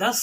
10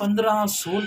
15-16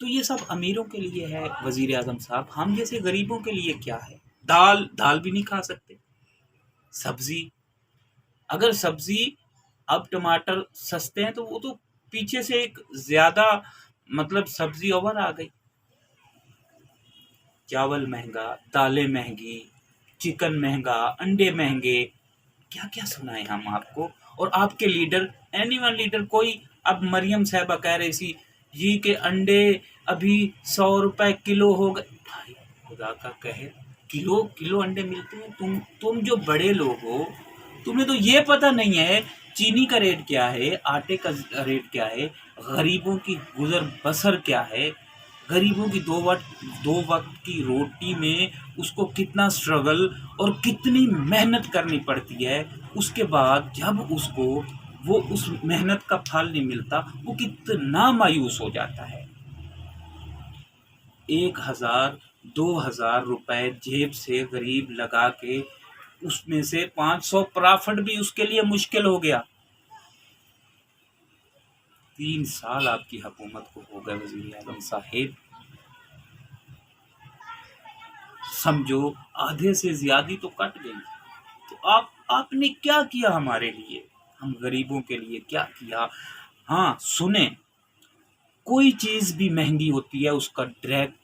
تو یہ سب امیروں کے لیے ہے وزیر اعظم صاحب، ہم جیسے غریبوں کے لیے کیا ہے؟ دال بھی نہیں کھا سکتے، سبزی، اگر سبزی اب ٹماٹر سستے ہیں تو وہ تو پیچھے سے ایک زیادہ مطلب سبزی اوور آ گئی، چاول مہنگا، دالیں مہنگی، چکن مہنگا، انڈے مہنگے، کیا کیا سنائے ہم آپ کو۔ اور آپ کے لیڈر، اینی ون لیڈر، کوئی اب مریم صاحبہ کہہ رہی سی یہ کہ انڈے ابھی 100 روپے کلو ہو گئے۔ بھائی خدا کا قہر، کلو انڈے ملتے ہیں؟ تم جو بڑے لوگ ہو، تمہیں تو یہ پتہ نہیں ہے چینی کا ریٹ کیا ہے، آٹے کا ریٹ کیا ہے، غریبوں کی گزر بسر کیا ہے، غریبوں کی دو وقت کی روٹی میں اس کو کتنا سٹرگل اور کتنی محنت کرنی پڑتی ہے، اس کے بعد جب اس کو وہ اس محنت کا پھل نہیں ملتا، وہ کتنا مایوس ہو جاتا ہے۔ 1000-2000 روپے جیب سے غریب لگا کے اس میں سے 500 پرافٹ بھی اس کے لیے مشکل ہو گیا۔ 3 سال آپ کی حکومت کو ہو گئے وزیر اعظم صاحب، سمجھو آدھے سے زیادہ تو کٹ گئی۔ تو آپ نے کیا کیا ہمارے لیے، ہم غریبوں کے لیے کیا کیا؟ ہاں سنیں، کوئی چیز بھی مہنگی ہوتی ہے، اس کا ڈائریکٹ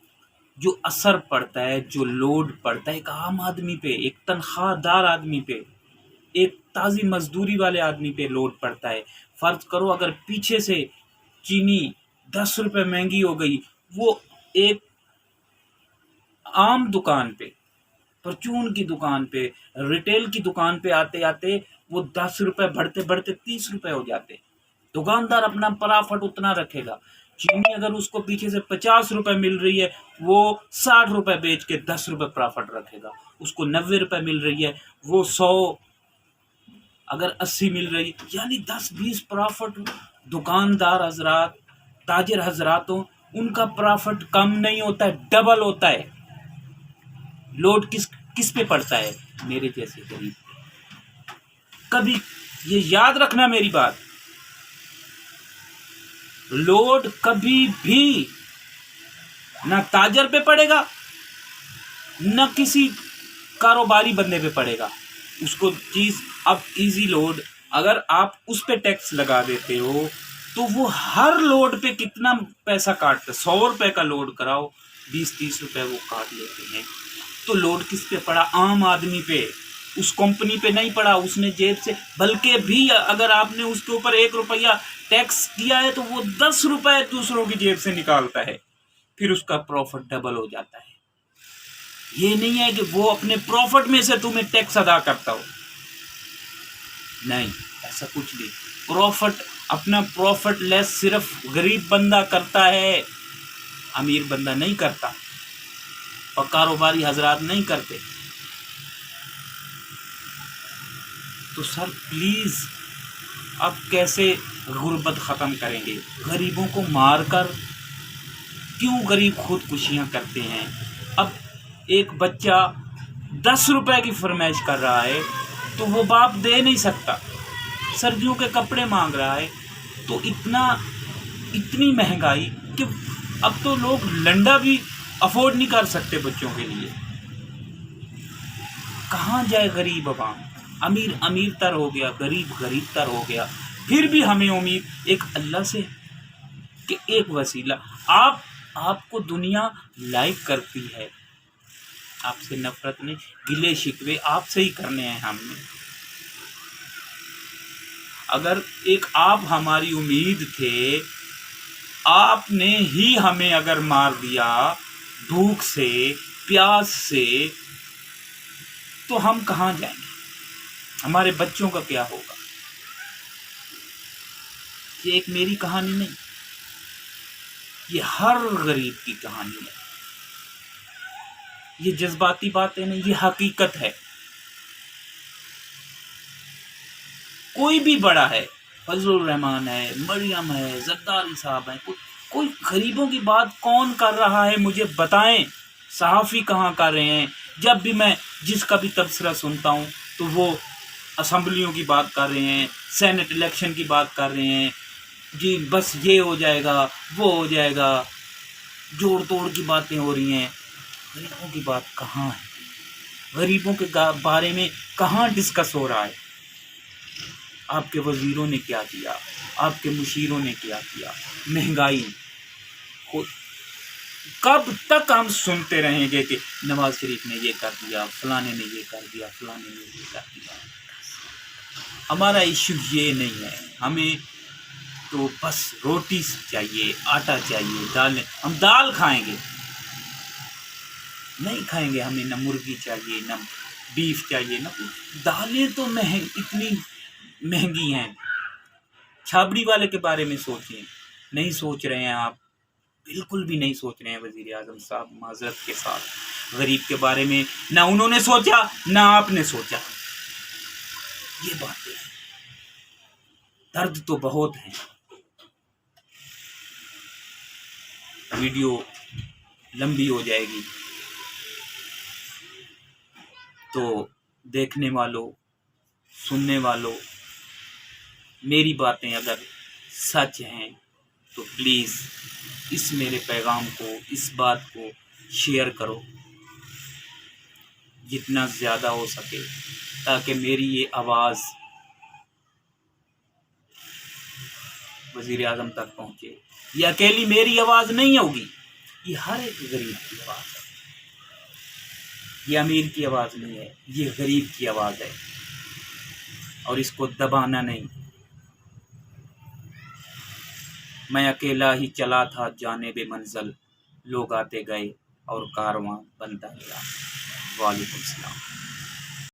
جو اثر پڑتا ہے، جو لوڈ پڑتا ہے ایک عام آدمی پہ، ایک تنخواہ دار آدمی پہ، ایک تازی مزدوری والے آدمی پہ لوڈ پڑتا ہے۔ فرض کرو اگر پیچھے سے چینی 10 روپے مہنگی ہو گئی، وہ ایک عام دکان پہ، پرچون کی دکان پہ، ریٹیل کی دکان پہ آتے آتے وہ 10 روپے بڑھتے بڑھتے 30 روپے ہو جاتے۔ دکاندار اپنا پرافٹ اتنا رکھے گا، چینی اگر اس کو پیچھے سے 50 روپے مل رہی ہے، وہ 60 روپے بیچ کے 10 روپے پرافٹ رکھے گا۔ اس کو 90 روپے مل رہی ہے، وہ 100 اگر 80 مل رہی، یعنی 10-20 پرافٹ دکاندار حضرات، تاجر حضراتوں، ان کا پرافٹ کم نہیں ہوتا ہے، ڈبل ہوتا ہے۔ لوڈ کس پہ پڑتا ہے؟ میرے جیسے غریب۔ کبھی یہ یاد رکھنا میری بات، لوڈ کبھی بھی نہ تاجر پہ پڑے گا نہ کسی کاروباری بندے پہ پڑے گا۔ اس کو چیز اب ایزی لوڈ، اگر آپ اس پہ ٹیکس لگا دیتے ہو تو وہ ہر لوڈ پہ کتنا پیسہ کاٹتے، 100 روپے کا لوڈ کراؤ 20-30 روپے وہ کاٹ لیتے ہیں۔ تو لوڈ کس پہ پڑا؟ عام آدمی پہ، اس کمپنی پہ نہیں پڑا، اس نے جیب سے، بلکہ بھی اگر آپ نے اس کے اوپر 1 روپیہ ٹیکس کیا ہے تو وہ 10 روپے دوسروں کی جیب سے نکالتا ہے، پھر اس کا پروفٹ ڈبل ہو جاتا ہے۔ یہ نہیں ہے کہ وہ اپنے پروفٹ میں سے تمہیں ٹیکس ادا کرتا ہو، نہیں، ایسا کچھ نہیں۔ پروفٹ، اپنا پروفٹ لیس صرف غریب بندہ کرتا ہے، امیر بندہ نہیں کرتا، اور کاروباری حضرات نہیں کرتے۔ تو سر پلیز، اب کیسے غربت ختم کریں گے؟ غریبوں کو مار کر کیوں غریب خودکشیاں کرتے ہیں؟ اب ایک بچہ 10 روپے کی فرمائش کر رہا ہے تو وہ باپ دے نہیں سکتا، سردیوں کے کپڑے مانگ رہا ہے، تو اتنی مہنگائی کہ اب تو لوگ لنڈا بھی افورڈ نہیں کر سکتے بچوں کے لیے۔ کہاں جائے غریب عوام؟ امیر امیر تر ہو گیا، غریب غریب تر ہو گیا۔ پھر بھی ہمیں امید ایک اللہ سے کہ ایک وسیلہ، آپ کو دنیا لائک کرتی ہے، آپ سے نفرت نہیں، گلے شکوے آپ سے ہی کرنے ہیں ہم نے۔ اگر ایک آپ ہماری امید تھے، آپ نے ہی ہمیں اگر مار دیا بھوک سے، پیاس سے، تو ہم کہاں جائیں گے؟ ہمارے بچوں کا کیا ہوگا؟ یہ ایک میری کہانی نہیں، یہ ہر غریب کی کہانی ہے، یہ جذباتی باتیں نہیں، یہ حقیقت ہے۔ کوئی بھی بڑا ہے، فضل الرحمان ہے، مریم ہے، زرداری صاحب ہیں، کوئی غریبوں کی بات کون کر رہا ہے مجھے بتائیں، صحافی کہاں کر رہے ہیں؟ جب بھی میں جس کا بھی تبصرہ سنتا ہوں تو وہ اسمبلیوں کی بات کر رہے ہیں، سینٹ الیکشن کی بات کر رہے ہیں، جی بس یہ ہو جائے گا، وہ ہو جائے گا۔ جوڑ توڑ کی باتیں ہو رہی ہیں، غریبوں کی بات کہاں ہے؟ غریبوں کے بارے میں کہاں ڈسکس ہو رہا ہے؟ آپ کے وزیروں نے کیا کیا، آپ کے مشیروں نے کیا کیا؟ مہنگائی، کب تک ہم سنتے رہیں گے کہ نواز شریف نے یہ کر دیا، فلانے نے یہ کر دیا، فلانے نے یہ کر دیا؟ ہمارا ایشو یہ نہیں ہے، ہمیں تو بس روٹی چاہیے، آٹا چاہیے، دالیں، ہم دال کھائیں گے، نہیں کھائیں گے، ہمیں نہ مرغی چاہیے، نہ بیف چاہیے، نہ کچھ۔ دالیں تو اتنی مہنگی ہیں۔ چھابڑی والے کے بارے میں سوچیں، نہیں سوچ رہے ہیں آپ، بالکل بھی نہیں سوچ رہے ہیں وزیر اعظم صاحب، معذرت کے ساتھ۔ غریب کے بارے میں نہ انہوں نے سوچا، نہ آپ نے سوچا۔ یہ باتیں ہیں، درد تو بہت ہیں۔ ویڈیو لمبی ہو جائے گی تو دیکھنے والوں، سننے والوں، میری باتیں اگر سچ ہیں تو پلیز اس میرے پیغام کو، اس بات کو شیئر کرو جتنا زیادہ ہو سکے، تاکہ میری یہ آواز وزیر اعظم تک پہنچے۔ یہ اکیلی میری آواز نہیں ہوگی، یہ ہر ایک غریب کی آواز ہے۔ یہ امیر کی آواز نہیں ہے، یہ غریب کی آواز ہے، اور اس کو دبانا نہیں۔ میں اکیلا ہی چلا تھا جانب منزل، لوگ آتے گئے اور کارواں بنتا گیا۔ وعلیکم السلام۔